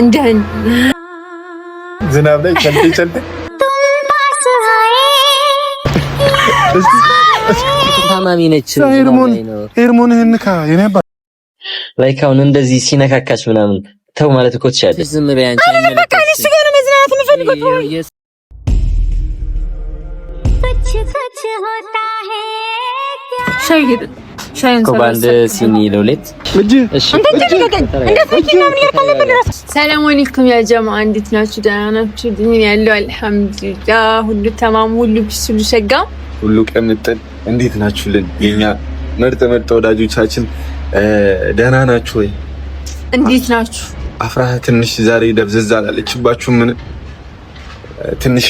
እንደን ዝናብ ላይ ቸልተ ታማሚ ነች። ኤርሞንህን ካ የነባ ላይ ካውን እንደዚህ ሲነካካች ምናምን ተው ማለት እኮ ትችያለሽ። ዝም በይ አንቺ ከአንቺ ጋር መዝናናት የምፈልገው ባንድ ሲኒ ለውሌት እሺ። ሰላም አለይኩም ያ ጀማዓ፣ እንዴት ናችሁ? ደህና ናችሁ? ድኝ ያለው አልሐምዱሊላህ፣ ሁሉ ተማም፣ ሁሉ ቢስ፣ ሁሉ ሸጋ፣ ሁሉ ቀምጥል። እንዴት ናችሁልን የኛ ምርጥ ወዳጆቻችን? ደህና ናችሁ ወይ? እንዴት ናችሁ? አፍራ ትንሽ ዛሬ ደብዘዝ አላለችባችሁ? ምን ትንሽ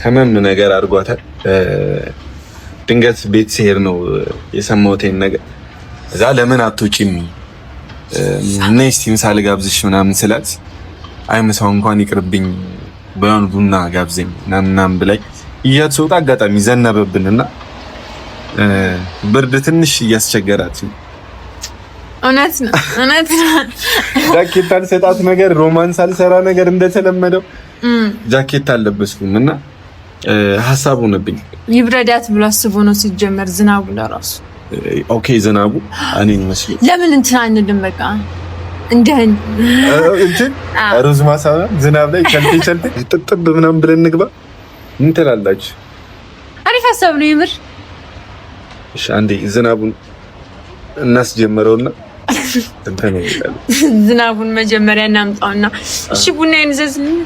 ከመም ነገር አድርጓታል። ድንገት ቤት ሲሄድ ነው የሰማሁት ነገር። እዛ ለምን አትወጪም ነይ እስቲ ምሳ ልጋብዝሽ ምናምን ስላት አይ ምሳው እንኳን ይቅርብኝ በያን ቡና ጋብዘኝ ምናምን ብላኝ እያት ስወጣ አጋጣሚ ዘነበብንና ብርድ ትንሽ እያስቸገራት እውነት ነው። ጃኬት አልሰጣት ነገር ሮማንስ አልሰራ ነገር እንደተለመደው ጃኬት አልለበስኩም እና ሐሳብ ሆነብኝ። ይብረዳት ብሎ አስቦ ነው ሲጀመር ዝናቡ ለራሱ ኦኬ ዝናቡ እኔ መስሎ ለምን እንትን አንልም በቃ እንደን ሩዝ ማሳና ዝናብ ላይ ቸልተ ጥጥብ ምናምን ብለን እንግባ። ምን ትላላችሁ? አሪፍ ሐሳብ ነው የምር። እሺ አንዴ ዝናቡን እናስጀምረውና እንትን ነው ዝናቡን መጀመሪያ እናምጣውና እሺ ቡና እንዘዝልኝ።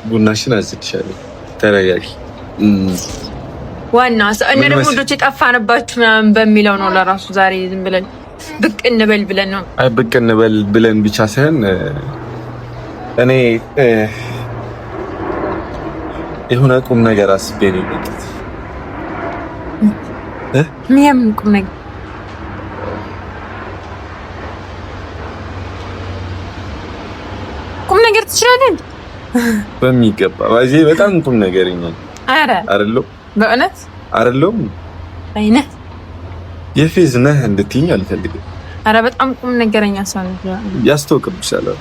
ቡናሽን አዝልሻለሁ። ተረጋጊ። ዋና እኔ ደግሞ ወዶች የጠፋንባችሁ ምናምን በሚለው ነው ለራሱ ዛሬ ዝም ብለን ብቅ እንበል ብለን ነው። አይ ብቅ እንበል ብለን ብቻ ሳይሆን እኔ የሆነ ቁም ነገር አስቤ ነው የመጣሁት። ምን ቁም ነገር? ቁም ነገር ትችላለህ? በሚገባ ባይዜ በጣም ቁም ነገርኛ። አረ አይደለም በእውነት አይደለም አይነት የፌዝ ነህ እንድትይኝ አልፈልግም። አረ በጣም ቁም ነገረኛ ሰው ነህ። ያስተውቅብሻለሁ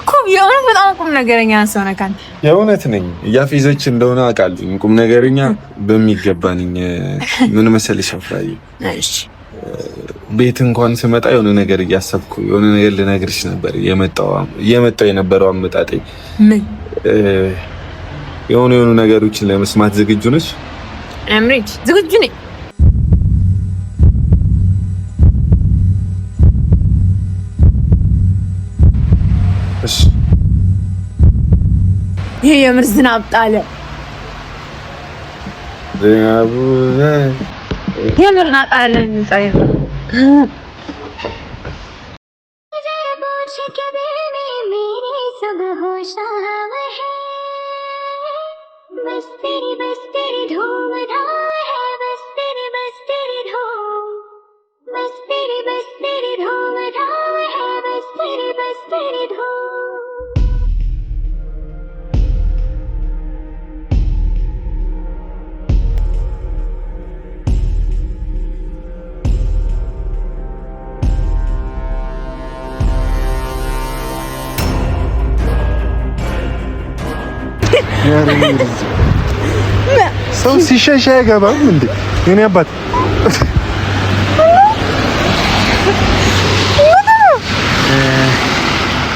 እኮ የእውነት በጣም ቁም ነገረኛ ሰው ነህ። ካንተ የእውነት ነኝ። ያፌዘች እንደሆነ አውቃለሁ። ቁም ነገረኛ በሚገባ ነኝ። ምን መሰለሽ አፍራዬ፣ እሺ ቤት እንኳን ስመጣ የሆነ ነገር እያሰብኩ የሆነ ነገር ልነግርሽ ነበር የመጣው የነበረው አመጣጤ ምን የሆኑ ነገሮችን ለመስማት ዝግጁ ነሽ? አምሪት ዝግጁ ነኝ። እሺ ይሄ የምር ዝናብ ጣለ። ዝናቡ የምር ጣለ። እንጻይ बस तेरी धूम धाम है, बस तेरी धूम, बस तेरी धूम धाम है, बस तेरी धूम। ሰው ሲሸሻ አይገባም እንዴ? የኔ አባት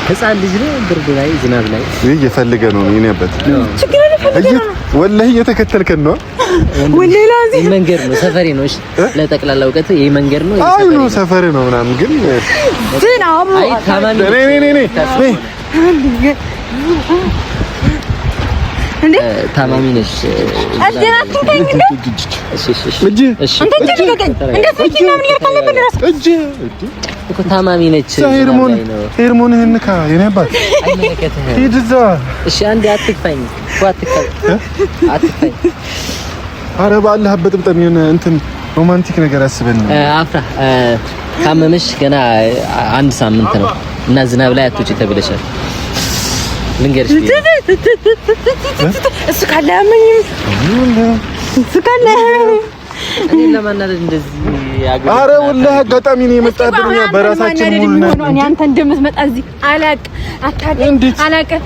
ህፃን ልጅ ነው። ብርድ ላይ ዝናብ ላይ እየፈለገ ነው። የኔ አባት ወላሂ እየተከተልከን ነው። ወላሂ መንገድ ነው፣ ሰፈሬ ነው። እሺ ለጠቅላላ እውቀት ይሄ መንገድ ነው፣ አይ ነው ሰፈሬ ነው ምናምን ግን ዝናብ አይ ታማሚ እንዴ ታማሚ ነሽ። አደራክተኝ እንዴ? እሺ እኮ ታማሚ ነች። ኤርሞንህን ካ የኔ አባት ሂድ እዛ። እሺ አንዴ አትክፋኝ እኮ አትክፋኝ። ኧረ በአላህ በጥብጠም የሆነ እንትን ሮማንቲክ ነገር አስበን ነው። አፍራ ካመመሽ ገና 1 ሳምንት ነው እና ዝናብ ላይ አትውጪ ተብለሻል። ልንገርሽ እሱ ካላመኝ እኔ ለማናደድ እንደዚህ ኧረ ወላሂ አጋጣሚ ነው የመጣብኝ። በራሳችን ሙሉ ነው። እኔ አንተ እንደምትመጣ እዚህ አላውቅም።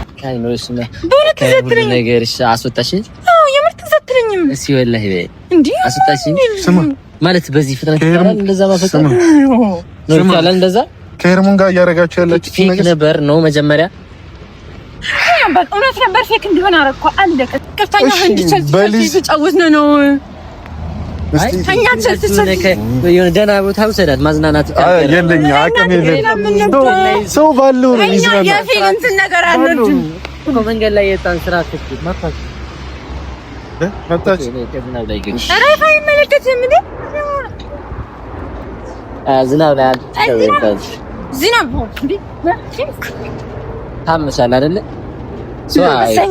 በእውነት ትዘትለኝ ነገርሽ አስወጣሽኝ? አዎ የምር ትዘትለኝም። እስኪ ወላሂ በይ እንዴ አስወጣሽኝ። ስማ ማለት በዚህ ፍጥነት ይቻላል? እንደዛ ማፈጣ ነው ይቻላል? እንደዛ ከሄርሞን ጋር እያደረጋችሁ ያላችሁ ነገር ነበር ነው መጀመሪያ እውነት ነበር። ፌክ እንዲሆን አደረኩ። አለቀ። ቅርታኛ እንዲቸልሽ ተጫወትን ነው። አይ ታኛቸልሽ የሆነ ደህና ቦታ ውሰዳት ማዝናናት የለኝ አቅም የለም። ሰው ባለው ነው ይዝናና። የፊልም ነገር አልወድም እኮ መንገድ ላይ የጣን ስራ ትክክል ማታች መጣች። ኧረ አይመለከትም እንዴ ዝናብ ላይ አልተሰበሰ ዝናብ እንዴ ታመሻል አይደለ?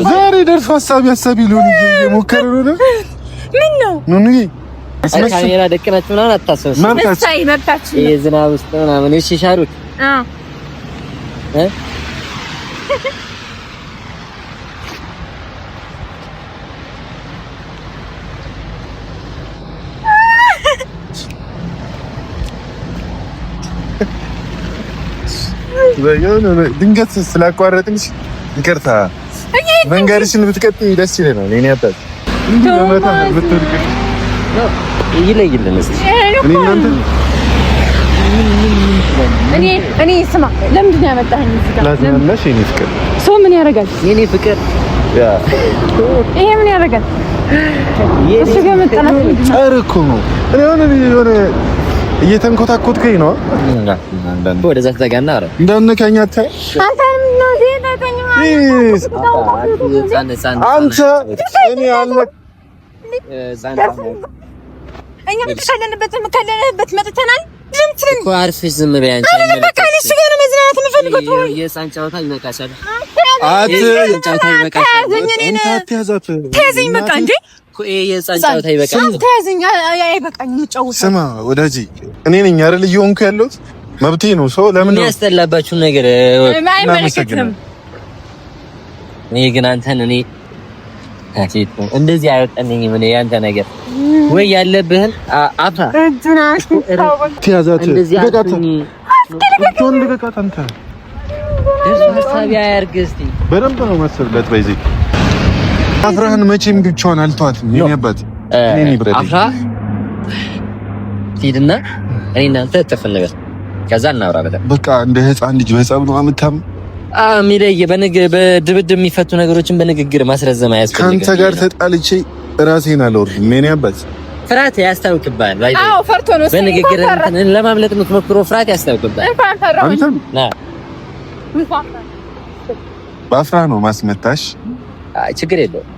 ዛሬ ደርሶ ሀሳቢ ሊሆን እየሞከረ ነው። ምን ነው ኑኑዬ ካሜራ ደቅናችሁ ምናምን አታስበስ። መብታችን የዝናብ ውስጥ ምናምን እሺ ሻሩት ድንገት ስላቋረጥንሽ ይቅርታ። መንገድሽን ብትቀጥይ ደስ ይለናል። እኔ አባት እንዴ ለማታ ብትወድቅ ይለይልን እስቲ እኔ ስማ፣ ለምንድን ነው ያመጣኸኝ እዚህ ጋር? ላዝናናሽ የኔ ፍቅር። ሰው ምን ያደርጋል? የኔ ፍቅር ይሄ ምን ያደርጋል? እሱ ጋር መጣናት ጨር እኮ ነው። እኔ የሆነ እየተንኮታኮትከኝ ነው። ወደዛ ተጠጋና አረ እንዳነካኝ አታይ አንተም ነው ዘይታኝ አንተ እኔ አለ እኛ ምትከለንበት መጥተናል። እኮ አርፈሽ ዝም በይ አንቺ። በቃ እሱ ጋር መዝናናት የምፈልገው የህፃን ጨዋታ ይበቃሻል። ጨዋታ ይበቃሻል። ተያዘኝ በቃ እንዴ የህፃን ጨዋታ ይበቃል። ተያዘኝ አይበቃኝ። እንጫወት። ስማ ወዳጄ፣ እኔ ነኝ አይደል እየሆንኩ ያለሁት። መብቴ ነው። ሰው ለምን ያስጠላባችሁ ነገር አይመለከትም። እኔ ግን አንተን እኔ እንደዚህ አይወጣልኝም። እኔ ያንተ ነገር ወይ ያለብህን አፍራ ትያዛት ልቀቃት። አንተ ሀሳቢ አያርግ እስቲ በደንብ ነው መሰብለት በይዚ አፍራህን መቼም ብቻዋን አልተዋትም። የኔ አባት እኔ ብረድ አፍራ ሂድና እኔ እናንተ ተፈለገ ከዛ እናወራለን። በቃ እንደ ህፃን ልጅ በጸብ ነው አምታም ሚለየ በድብድብ የሚፈቱ ነገሮችን በንግግር ማስረዘም አያስፈልግም። ካንተ ጋር ተጣልቼ ራሴን አልወርድም። የኔ አባት ፍርሃት ያስታውቅብሃል። አዎ ፈርቶ ነው በንግግር እንትን ለማምለጥ የምትሞክረው ፍርሃት ያስታውቅብሃል። አንተም በአፍራ ነው ማስመታሽ። ችግር የለውም።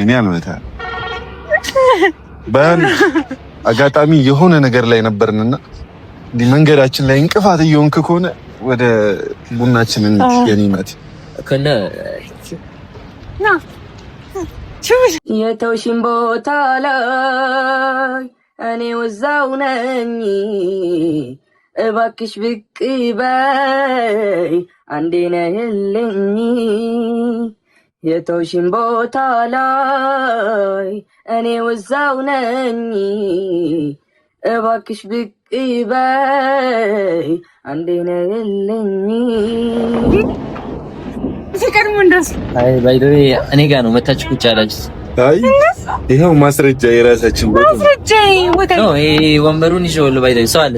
እኔ አልመታም። አጋጣሚ የሆነ ነገር ላይ ነበርንና እንዲህ መንገዳችን ላይ እንቅፋት እየሆንክ ከሆነ ወደ ቡናችን የኔመት ከነ ና የተውሽን ቦታ ላይ እኔ ወዛው ነኝ። እባክሽ ብቅ በይ አንዴ ነህልኝ። የተውሽን ቦታ ላይ እኔ ወዛው ነኝ። እባክሽ ብቅ በይ አንዴ ነህልኝ። ሲቀርሙ እንደስ አይ ባይዶይ እኔ ጋር ነው መታችሁ ቁጭ ያላችሁት። አይ ይሄው ማስረጃ የራሳችን ማስረጃ ወጣ ነው። ይሄ ወንበሩን ይዤው ባይዶይ ሰው አለ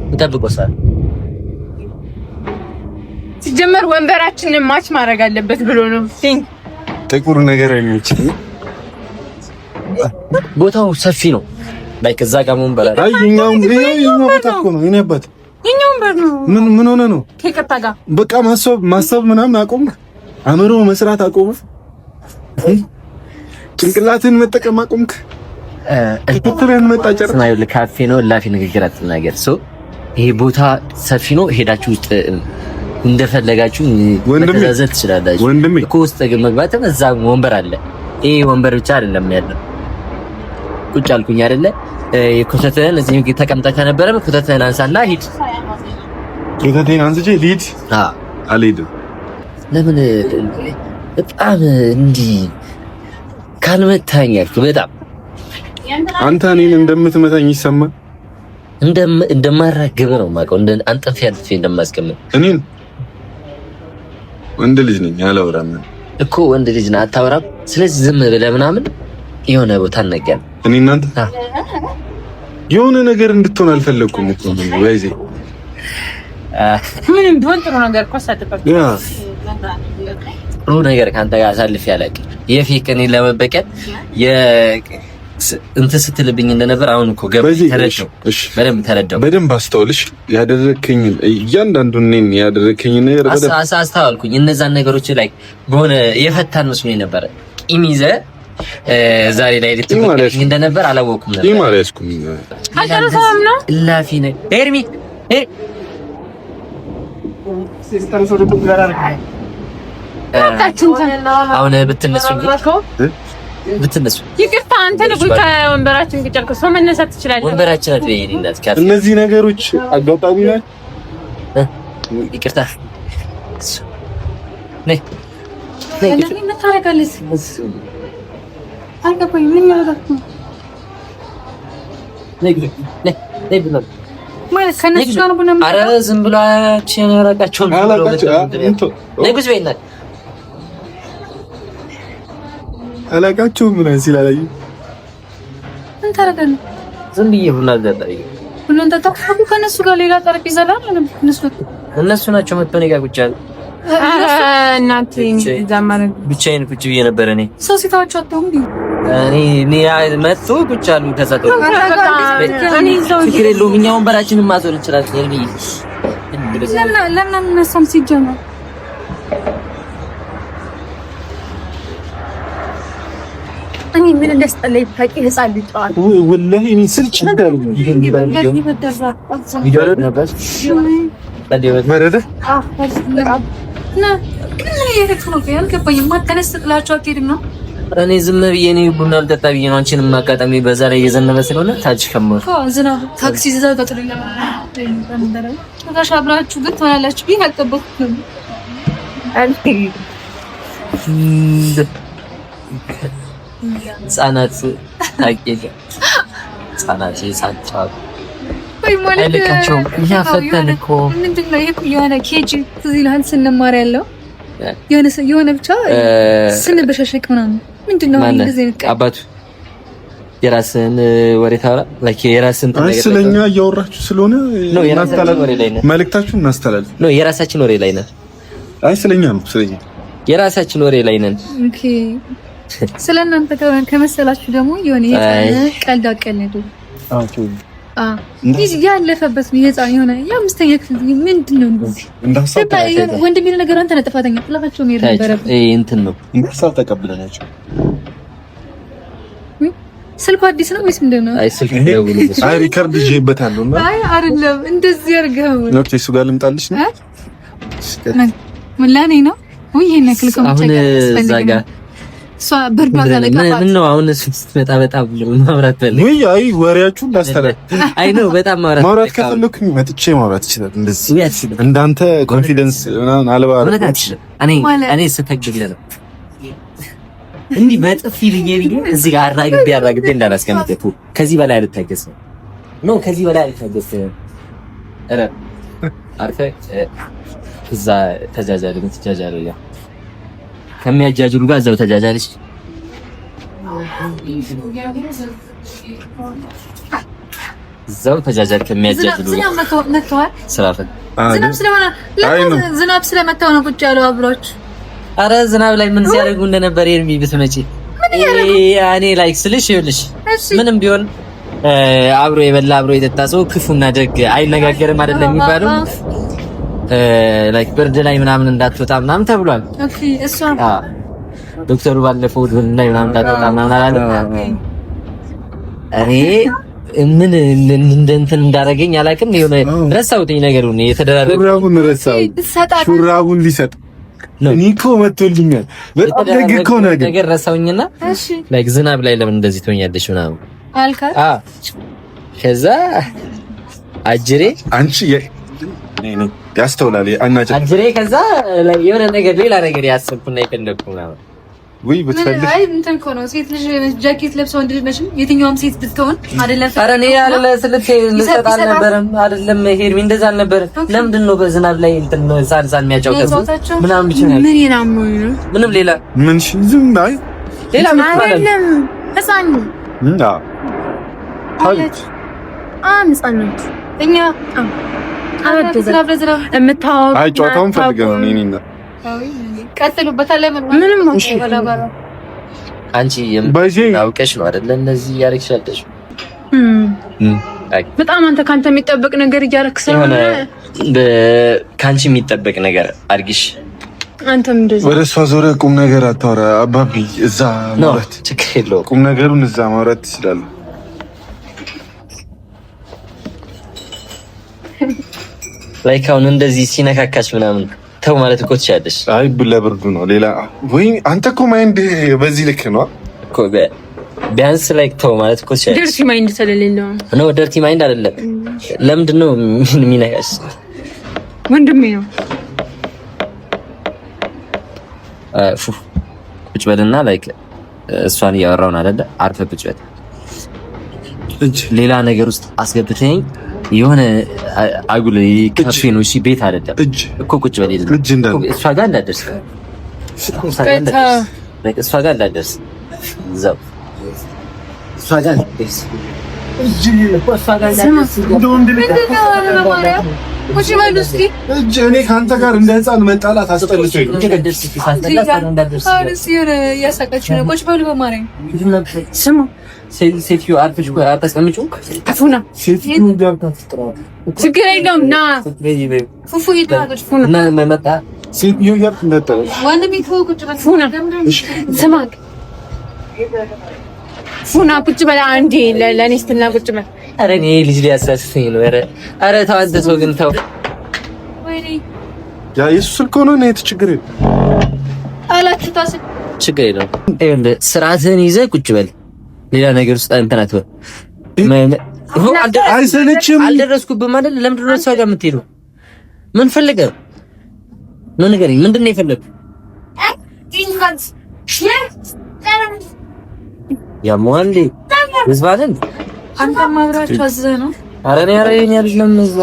እንጠብቀው። ሰው ሲጀመር ወንበራችንን ማች ማድረግ አለበት ብሎ ነው። ጥቁር ነገር አይመችም። ቦታው ሰፊ ነው። ላይ ከዛ ጋር ወንበር አለ። አይ የኛው ቦታ እኮ ነው። እኔ አባት የኛው ወንበር ነው። ምን ሆነ ነው? ከቀጣ ጋር በቃ ማሰብ ምናምን አቆም። አእምሮ መስራት አቆም። ጭንቅላትን መጠቀም አቆምክ። እጥተረን መጣጨር ስናዩ ለካፌ ነው። ላፊ ንግግር አትናገር። ይሄ ቦታ ሰፊ ነው። ሄዳችሁ ውስጥ እንደፈለጋችሁ መተዛዘት ትችላላችሁ። ወንድሜ እኮ ውስጥ መግባትም እዛ ወንበር አለ። ይሄ ወንበር ብቻ አይደለም ያለው። ቁጭ አልኩኝ አይደለ? ኮተትህን እዚህ ተቀምጠህ ከነበረ ኮተትህን አንሳና ሂድ። ኮተትህን አንስቼ ልሂድ? አልሄድም። ለምን በጣም እንዲህ ካልመታኝ አልኩ። በጣም አንተ እኔን እንደምትመታኝ ይሰማል። እንደማራግብ ነው የማውቀው። አንጠፍ ያልፍ እንደማስቀምጥ እኔን ወንድ ልጅ ነኝ አላወራም እኮ ወንድ ልጅ ነህ አታወራም። ስለዚህ ዝም ብለህ ምናምን የሆነ ቦታ እናገር። እኔ እናንተ የሆነ ነገር እንድትሆን አልፈለኩም እኮ ወይዜ ምንም ቢሆን ጥሩ ነገር እኮ ሳትጠብቅ ጥሩ ነገር ካንተ ጋር አሳልፍ ያለቅ የፊቅን ለመበቀል እንትን ስትልብኝ እንደነበር አሁን እኮ ገባኝ። ተረዳው። በደንብ ተረዳው። በደንብ አስተውልሽ ያደረከኝ እያንዳንዱን እኔን ያደረከኝ ነገር በደንብ አስተዋልኩኝ። እነዛን ነገሮች ላይ በሆነ የፈታን መስሎኝ ነበር። ቂም ይዘህ ዛሬ ላይ ልትመጣኝ እንደነበር አላወኩም ነበር። ቂም አልያዝኩም። አልተረሳም ነው እላፊ ነኝ ኤርሚ አሁን ብትነሱ ይቅርታ፣ አንተ ልጅ ከወንበራችን ቁጭ አልከው ሰው መነሳት ትችላለህ። ወንበራችን አትበይኝነት ካፍ እነዚህ ነገሮች አጋጣሚ ናቸው። ይቅርታ ነይ ምን ታረጋለህ? አልገባኝም። ምን ያደርጋችሁ ነይ ብሎ ማለት ከነሱ ጋር ቡና ኧረ ዝም ብላችሁ ያራቃችሁ ነይ ጉዝ በይና አላቃችሁም ምናምን ሲላላዩ ምን ታረጋለህ? ዝም ብዬ ቡና አልጠጣኝ። ቡና እንጠጣሁ ከነሱ ጋር ሌላ ጠረጴዛ ላይ አይደለም። እነሱ ናቸው መጥተው እኔ ጋር ቁጭ ያሉ። እናቴ ዛማረ ብቻዬን ቁጭ ብዬ ነበር። እኔ ሰው ሲታወቸው አጣው እንዴ እኔ መጥቶ ቁጭ አሉ። ተሰጠው ችግር የለውም። እኛ ወንበራችንን ማዞር እንችላለን። ለምን አነሳም ሲጀመር እኔ ምን እንደስጠለኝ ታቂ ህፃን ልጅ ጫዋታ ወላሂ እኔ ስልች እንዳሉ እኔ ዝም ብዬ እኔ ቡና አልጠጣ ብዬ ነው። አንቺንም አጋጣሚ በዛ ላይ እየዘነበ ስለሆነ ታች ከመሩ ዝናብ ታክሲ ይዘው ተጥልኝ ነበር። ታሽ አብራችሁ ግን ትሆናላችሁ ብዬ አልጠበቅኩም። ህጻናት ታቂል ህጻናት ይሳጫሉ ወይ ማለት አይልካቸው ያፈተን እኮ ምንድነው ይሄ? የሆነ ኬጂ ትዝ ይልሃል ስንማር ያለው የሆነ ብቻ ስንበሻሸቅ ምናምን ምንድነው እንደዚህ ነው። አባቱ የራስን ወሬ ታወራ ላይክ የራስን ነገር ስለኛ እያወራችሁ ስለሆነ ነው የራሳችን ወሬ ላይ ነው መልእክታችሁን እናስተላልፍ ነው የራሳችን ወሬ ላይ ነው። አይ ስለኛ ነው ስለኛ የራሳችን ወሬ ላይ ነን። ኦኬ ስለናንተ ከመሰላችሁ ደግሞ የሆነ ቀልድ አቀልዱ። ኦኬ ያለፈበት የህፃን የሆነ የአምስተኛ ክፍል ምንድነው እንደዚህ ወንድም የሚለው ነገር አንተ ነህ ጥፋተኛ። ጥላታቸው ነው የነበረው እንትን ነው እንግዲህ ተቀብለናቸው። ስልኩ አዲስ ነው ወይስ ምንድነው? አይ ስልኩ ነው። አይ ሪከርድ ይዤበታለሁ እና አይ አይደለም እንደዚህ አድርገው ነው እሱ ጋር ልምጣልሽ ነው ምን ነው ወይ ይሄን ነክልከው አሁን እዛ ጋር ሷ ብርዷ ጋር ምን ነው አሁን እሱ ስትመጣ በጣም ማውራት ፈለግ ወይ አይ ወሬያችሁን ላስተላልፍ። አይ ነው በጣም ማውራት ከፈለኩኝ መጥቼ ማውራት ይችላል። እንደዚህ እንዳንተ ኮንፊደንስ ምናምን አልባር እኔ ስተግብ ነው እንዲህ በጥፊ ብዬ እዚህ ጋር አራግቤ እንዳላስቀምጥኩ ከዚህ በላይ አልታገስም ነው ከዚህ በላይ አልታገስም። ኧረ አርፈ እዛ ተጃጃሉ ያ ከሚያጃጅሉ ጋር እዛው ተጃጃልሽ። እዛው ተጃጃል ከሚያጃጅሉ ዝናብ ስለመታው ነው ቁጭ ያለው አብሮች። አረ ዝናብ ላይ ምን ሲያደርጉ እንደነበር የርሚ ብትመጪ እኔ ላይክ ስልሽ ይኸውልሽ ምንም ቢሆን አብሮ የበላ አብሮ የጠጣ ሰው ክፉና ደግ አይነጋገርም አይደለም የሚባለው። ላይክ ብርድ ላይ ምናምን እንዳትወጣ ምናምን ተብሏል። ኦኬ እሷ ዶክተሩ ባለፈው ላይ ምናምን እንዳትወጣ ምናምን አላለ። እኔ ምን እንትን እንዳደረገኝ አላውቅም። የሆነ ረሳሁትኝ ነገሩን የተደራረገ ሹራቡን ሊሰጥ እኔ እኮ መጥቶልኛል። በጣም ደግ እኮ ነገር ረሳሁኝና ላይክ ዝናብ ላይ ለምን እንደዚህ ትሆኛለሽ ምናምን አልካት። ከዛ አጅሬ አንቺ ያስተውላል አናጭ አጅሬ ከዛ የሆነ ነገር ሌላ ነገር ያሰብኩና የፈለኩ ምናምን ወይ ብትፈልግ አይ እንትን እኮ ነው ሴት ልጅ ጃኬት ለብሰው ወንድ ልጅ ነሽም የትኛውም ሴት ብትሆን አይደለም። ኧረ እኔ ያለ ስልት ልሰጥ አልነበረም አይደለም። ሄርሚ እንደዛ አልነበረ። ለምንድን ነው በዝናብ ላይ እንትን ሳልሳል የሚያጫውተው ምናምን ይችላል። ምን ይናም ነው ምንም ሌላ ምን ዝም ናይ ሌላ ምን አይደለም። ህፃን እንዳ ታዲያ ህፃን እኛ አይ ጨዋታውን ፈልገው ነው እኔና ቀጥሉበታል። ምንም አንቺ አውቀሽ ነው አይደል እንደዚህ ያረክሻለሽ። በጣም አንተ ካንተ የሚጠበቅ ነገር እያረክሰ ስለሆነ ካንቺ የሚጠበቅ ነገር አድርጊሽ። አንተም እንደዚህ ወደ እሷ ዞረ ቁም ነገር አታወራ አባቢ። እዛ ማለት ችግር የለውም ቁም ነገሩን እዛ ማውራት ትችላለህ። ላይክ አሁን እንደዚህ ሲነካካሽ ምናምን ተው ማለት እኮ ትችያለሽ። አይ ለብርዱ ነው ሌላ ወይ አንተ እኮ ማይንድ በዚህ ልክ ነው እኮ ቢያንስ ላይክ ተው ማለት እኮ ትችያለሽ። ደርቲ ማይንድ ስለሌለው ነው። ደርቲ ማይንድ አይደለም። ለምንድን ነው የሚነካሽ? ወንድሜ ነው። ፉ ቁጭ በልና ላይክ እሷን እያወራውን አይደለ? አርፈህ ቁጭ በል። ሌላ ነገር ውስጥ አስገብተኝ የሆነ አጉል ካፌ ነው። እሺ ቤት አይደለም እኮ ቁጭ በል። እሷ ጋር እንዳደርስ እሷ ጋር እንዳደርስ እዛው እሷ ጋር እንዳደርስ እኔ ከአንተ ጋር እንደ ህፃን መጣላት አስጠልቶኝ ሴትዮ አርፈሽ አታስቀምጪው። አፉና ችግር የለውም ና ፉፉ ይታገጭ ፉና መጣ ሴትዮ ያርፍ ነበር ወንድሜ ቁጭ በል ፉና ስማ ፉና ቁጭ በል አንዴ ለኔ ስትልና ቁጭ በል። ኧረ እኔ ልጅ ሊያሳስኝ ነው። ኧረ ተው አንተ ሰው ግን ተው። ወይኔ ያ ኢየሱስ እኮ ነው። እኔ ችግር የለም አላችሁ ታስ ችግር የለም። ይኸውልህ ስርዓትህን ይዘህ ቁጭ በል። ሌላ ነገር ውስጥ እንትን አትበል። አይሰለችም? አልደረስኩብህም አይደል? ለምንድን ነው እሷ ጋር የምትሄደው? ምን ፈልገህ ነው? ንገረኝ። ምንድን ነው የፈለግህ? ያሟል ዝባልን አንተ ማብራት ታዘህ ነው። ኧረ እኔ አይደለም እዛ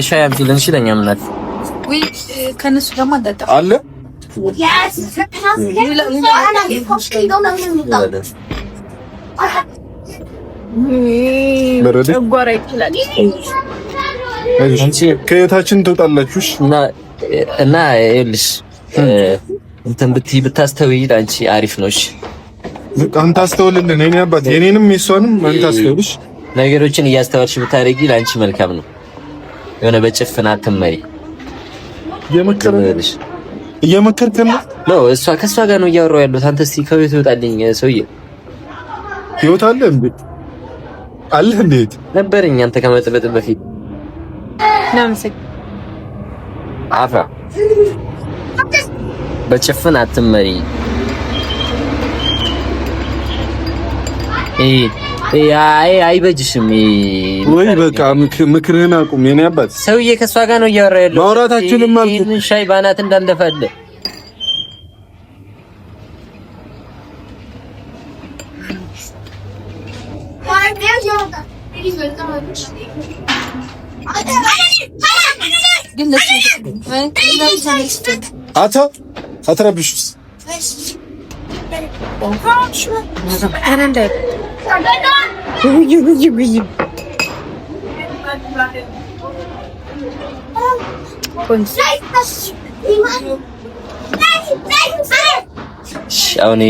ሻይ አምጪልን ሽለኛ ምናት ወይ ከነሱ ጋር ማጣጣ አለ ጓራ ይችላል። አንቺ ከየታችን ትወጣላችሁ እና ይኸውልሽ እንትን ብታስተውይ አንቺ አሪፍ ነው። እሺ አንተ አስተውልልን። እኔ አባት የኔንም የሷንም አንተ አስተውልሽ። ነገሮችን እያስተዋልሽ ብታረጊ ለአንቺ መልካም ነው። የሆነ በጭፍና አትመሪ። እየመከርከን ነው። እሷ ከሷ ጋር ነው እያወራሁ ያለሁት። አንተ እስኪ ከቤት ይወጣልኝ ሰውዬ። ህይወት አለ እንዴ? አለ እንዴት ነበርኝ አንተ ከመጥበጥ በፊት ናምሰክ አፋ በጭፍን አትመሪ። አይበጅሽም ወይ? በቃ ምክርህን አቁም የኔ አባት። ሰውዬ ከሷ ጋር ነው እያወራሁ ያለሁት። ማውራታችንም አልኩ። ሻይ ባናት እንዳለፈለ አትረብሽስ። አሁን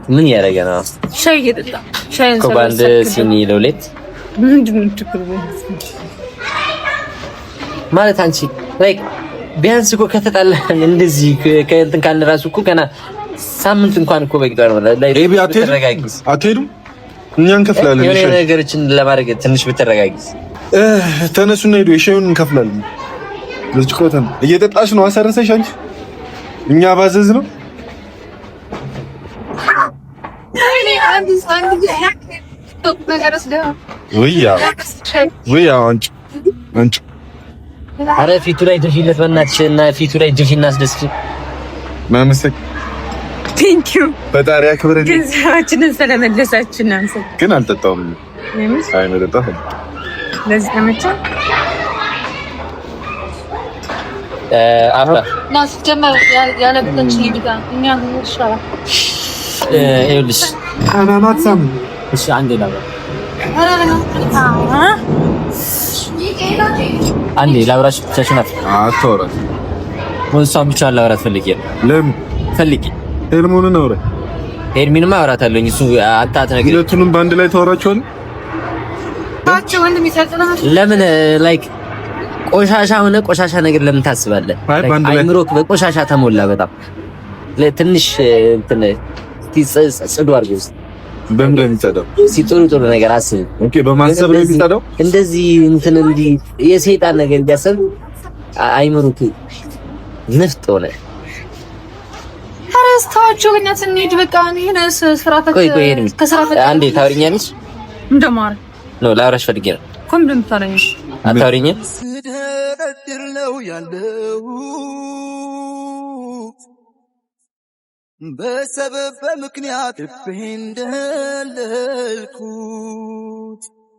ምን እያደረገ ነው? ሻይ እየጠጣ ሻይን እኮ በአንድ ሲኒ ለሁለት ምንድን ነው ችግሩ? ማለት አንቺ ላይክ ቢያንስ እኮ ከተጣላን እንደዚህ ከእንትን ካልን እራሱ እኮ ገና ሳምንት እንኳን እኮ በቂጣው ነው። አትሄዱም? እኛ እንከፍላለን። የሆነ ነገሮችን ለማድረግ ትንሽ ብትረጋጊስ። ተነሱና ሄዱ። የሻዩን እንከፍላለን። ልጅቆተን እየጠጣሽ ነው አሰርሰሽ አንቺ። እኛ ባዘዝ ነው ወይ አንቺ ኧረ ፊቱ ላይ ድፊለት በእናትሽ እና ፊቱ ላይ ድፊ እናስደስት። ማመሰክ ቴንኪው ፈጣሪ ያክብረን። ገንዘባችንን ስለመለሳችሁ እናንተ ግን አልጠጣውም። አይ ነው ጠጣሁ። ለዚህ ተመቸ አፍላ ናስ ጀመር ያለበች ይብጋ እኛ ይሻላ ይኸውልሽ አናናትሳም እሺ አንዴ ላውራ አንዴ ላውራሽ ብቻሽን አትወራ ወንሷን ብቻ ላውራት ፈልጌ ነው። ለምን ፈልጌ ሄርሞንን ነው አውራ ሄርሚንማ አውራታለሁኝ። እሱ አጣት ነገር ሁለቱንም በአንድ ላይ ታወራቸዋል። ታቸው ወንድም ይሰጥና ለምን ላይክ ቆሻሻ ሆነ ቆሻሻ ነገር ለምን ታስባለህ? አይምሮክ በቆሻሻ ተሞላ በጣም ለትንሽ እንትን ጽዱ አድርገው በምን ነው የሚጸዳው? ጥሩ ነገር አስብ። ኦኬ በማሰብ ነው የሚጸዳው። እንደዚህ እንትን እንዲ የሰይጣን ነገር እንዲያስብ አይምሮክ ንፍጥ ሆነ። አረስታችሁ ግን እንሂድ በቃ ነው ስራፈት ከስራፈት አንዴ ታውሪኛለሽ እንደማር ነው ላውራሽ ፈልጌ ነው። ኮምብለም ታረኝ አታውሪኝ ስደረድር ነው ያለው በሰበብ በምክንያት ልቤ እንደለልኩ